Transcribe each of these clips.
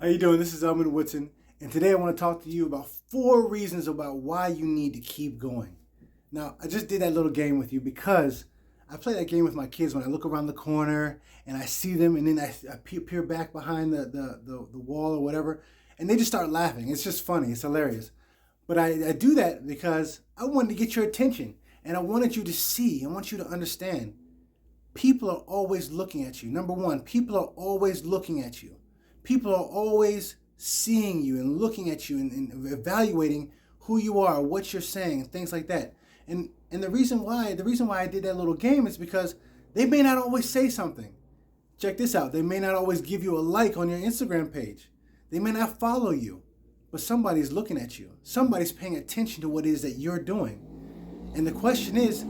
How you doing? This is Elman Woodson, and today I want to talk to you about 4 reasons about why you need to keep going. Now, I just did that little game with you because I play that game with my kids when I look around the corner and I see them, and then I peer back behind the wall or whatever, and they just start laughing. It's just funny. It's hilarious. But I do that because I wanted to get your attention, and I wanted you to see, I want you to understand. People are always looking at you. Number one, people are always looking at you. People are always seeing you and looking at you and evaluating who you are, what you're saying, and things like that. And the reason why I did that little game is because they may not always say something. Check this out. They may not always give you a like on your Instagram page. They may not follow you, but somebody's looking at you. Somebody's paying attention to what it is that you're doing. And the question is,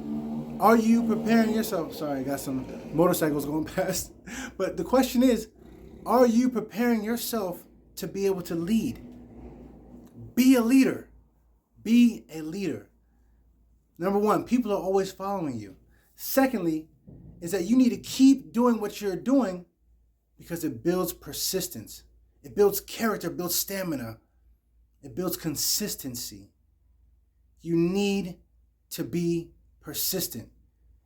are you preparing yourself? Sorry, I got some motorcycles going past. But the question is, are you preparing yourself to be able to lead? Be a leader. Be a leader. Number one, people are always following you. Secondly, is that you need to keep doing what you're doing because it builds persistence. It builds character, it builds stamina. It builds consistency. You need to be persistent.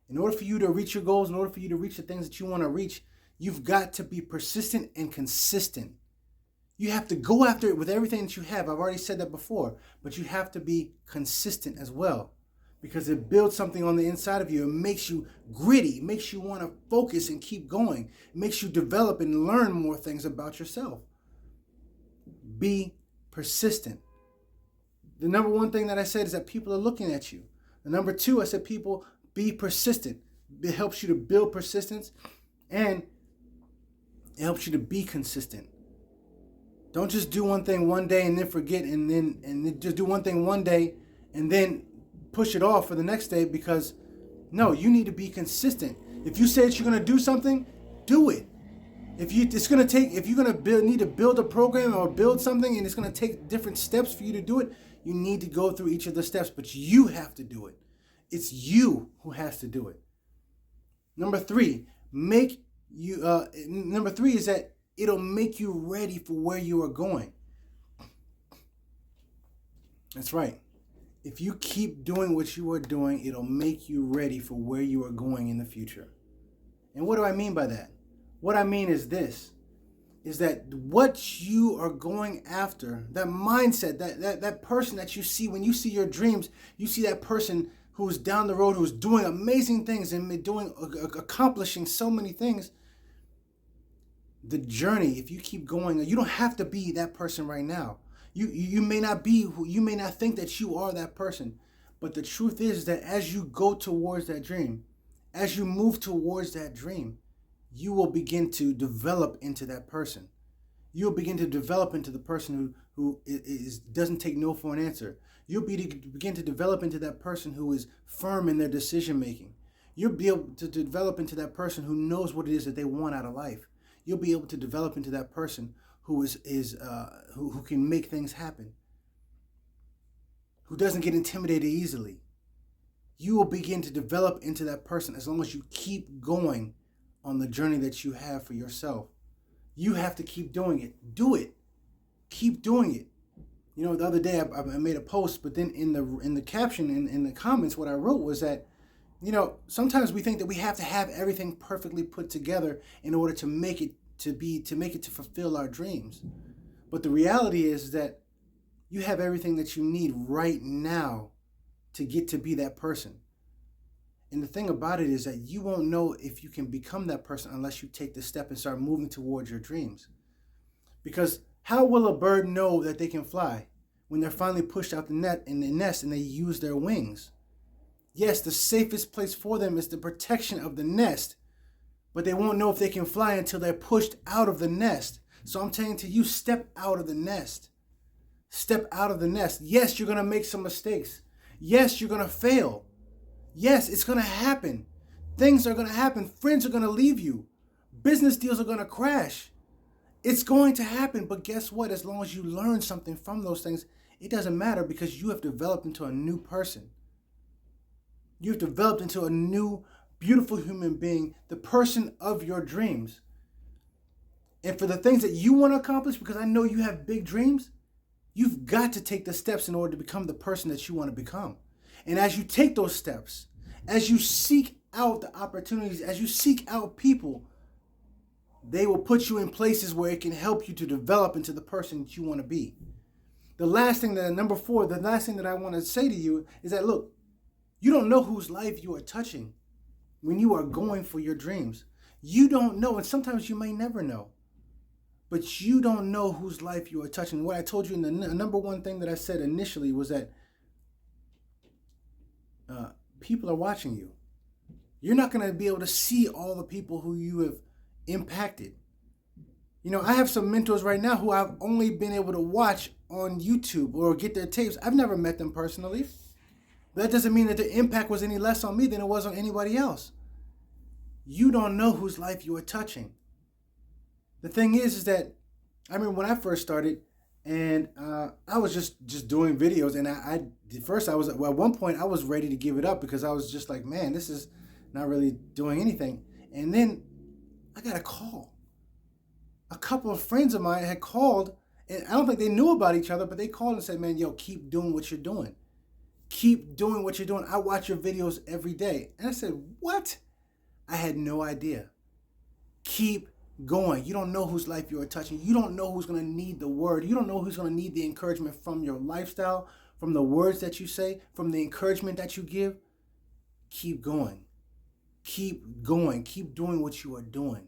In order for you to reach your goals, in order for you to reach the things that you want to reach, you've got to be persistent and consistent. You have to go after it with everything that you have. I've already said that before, but you have to be consistent as well because it builds something on the inside of you. It makes you gritty. It makes you want to focus and keep going. It makes you develop and learn more things about yourself. Be persistent. The number one thing that I said is that people are looking at you. The number two, I said people be persistent. It helps you to build persistence and it helps you to be consistent. Don't just do one thing one day and then forget and then just do one thing one day and then push it off for the next day because no, you need to be consistent. If you say that you're going to do something, do it. If you're going to need to build a program or build something and it's going to take different steps for you to do it, you need to go through each of the steps, but you have to do it. It's you who has to do it. Number three is that it'll make you ready for where you are going. That's right. If you keep doing what you are doing, it'll make you ready for where you are going in the future. And what do I mean by that? What I mean is this, is that what you are going after, that mindset, that person that you see, when you see your dreams, you see that person who's down the road, who's doing amazing things and accomplishing so many things. The journey, if you keep going, you don't have to be that person right now. You may not think that you are that person, but the truth is that as you go towards that dream, as you move towards that dream, you will begin to develop into that person. You'll begin to develop into the person who doesn't take no for an answer. You'll begin to develop into that person who is firm in their decision making. You'll be able to develop into that person who knows what it is that they want out of life. You'll be able to develop into that person who who can make things happen, who doesn't get intimidated easily. You will begin to develop into that person as long as you keep going on the journey that you have for yourself. You have to keep doing it. Do it. Keep doing it. You know, the other day I made a post, but then in the caption, in the comments, what I wrote was that, you know, sometimes we think that we have to have everything perfectly put together in order to make it to fulfill our dreams. But the reality is that you have everything that you need right now to get to be that person. And the thing about it is that you won't know if you can become that person unless you take the step and start moving towards your dreams. Because how will a bird know that they can fly when they're finally pushed out the nest and they use their wings? Yes, the safest place for them is the protection of the nest, but they won't know if they can fly until they're pushed out of the nest. So I'm saying to you, step out of the nest. Step out of the nest. Yes, you're going to make some mistakes. Yes, you're going to fail. Yes, it's going to happen. Things are going to happen. Friends are going to leave you. Business deals are going to crash. It's going to happen, but guess what? As long as you learn something from those things, it doesn't matter because you have developed into a new person. You've developed into a new, beautiful human being, the person of your dreams. And for the things that you want to accomplish, because I know you have big dreams, you've got to take the steps in order to become the person that you want to become. And as you take those steps, as you seek out the opportunities, as you seek out people, they will put you in places where it can help you to develop into the person that you want to be. The last thing that, number 4, the last thing that I want to say to you is that, look, you don't know whose life you are touching when you are going for your dreams. You don't know, and sometimes you may never know. But you don't know whose life you are touching. What I told you in the number 1 thing that I said initially was that people are watching you. You're not going to be able to see all the people who you have impacted. You know, I have some mentors right now who I've only been able to watch on YouTube or get their tapes. I've never met them personally. But that doesn't mean that their impact was any less on me than it was on anybody else. You don't know whose life you are touching. The thing is that I remember when I first started, and I was just doing videos, and at one point I was ready to give it up because I was just like, man, this is not really doing anything. And then I got a call. A couple of friends of mine had called, and I don't think they knew about each other, but they called and said, man, yo, keep doing what you're doing. Keep doing what you're doing. I watch your videos every day. And I said, what? I had no idea. Keep going. You don't know whose life you are touching. You don't know who's going to need the word. You don't know who's going to need the encouragement from your lifestyle, from the words that you say, from the encouragement that you give. Keep going. Keep going. Keep doing what you are doing.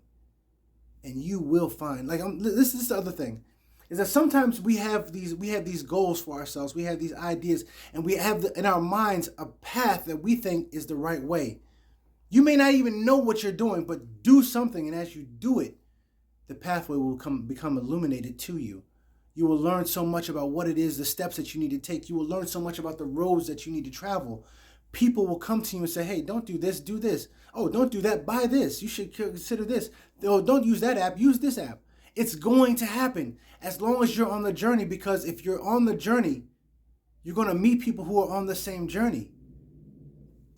And you will find, this is the other thing, is that sometimes we have these goals for ourselves. We have these ideas, and we have in our minds a path that we think is the right way. You may not even know what you're doing, but do something, and as you do it, the pathway will become illuminated to you. You will learn so much about what it is, the steps that you need to take. You will learn so much about the roads that you need to travel. People will come to you and say, hey, don't do this, do this. Oh, don't do that, buy this. You should consider this. Oh, don't use that app, use this app. It's going to happen as long as you're on the journey, because if you're on the journey, you're going to meet people who are on the same journey.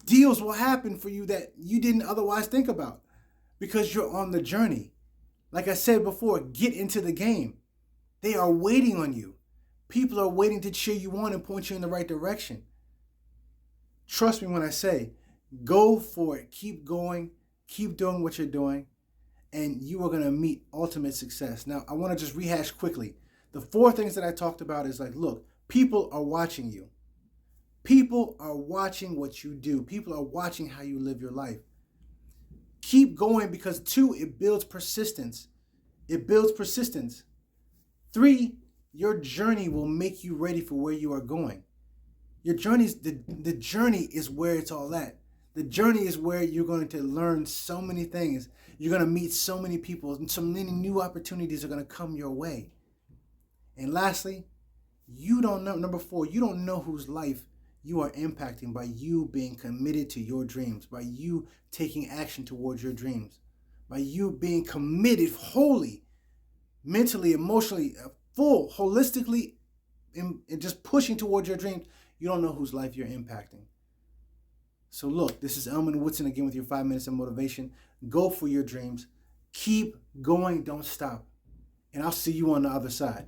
Deals will happen for you that you didn't otherwise think about because you're on the journey. Like I said before, get into the game. They are waiting on you. People are waiting to cheer you on and point you in the right direction. Trust me when I say, go for it. Keep going. Keep doing what you're doing. And you are going to meet ultimate success. Now, I want to just rehash quickly. The 4 things that I talked about is like, look, people are watching you. People are watching what you do. People are watching how you live your life. Keep going because 2, it builds persistence. It builds persistence. 3, your journey will make you ready for where you are going. Your journey's the journey is where it's all at. The journey is where you're going to learn so many things. You're going to meet so many people, and so many new opportunities are going to come your way. And lastly, you don't know, number 4, you don't know whose life you are impacting by you being committed to your dreams, by you taking action towards your dreams, by you being committed wholly, mentally, emotionally, full, holistically, and just pushing towards your dreams. You don't know whose life you're impacting. So look, this is Elman Woodson again with your 5 minutes of motivation. Go for your dreams. Keep going. Don't stop. And I'll see you on the other side.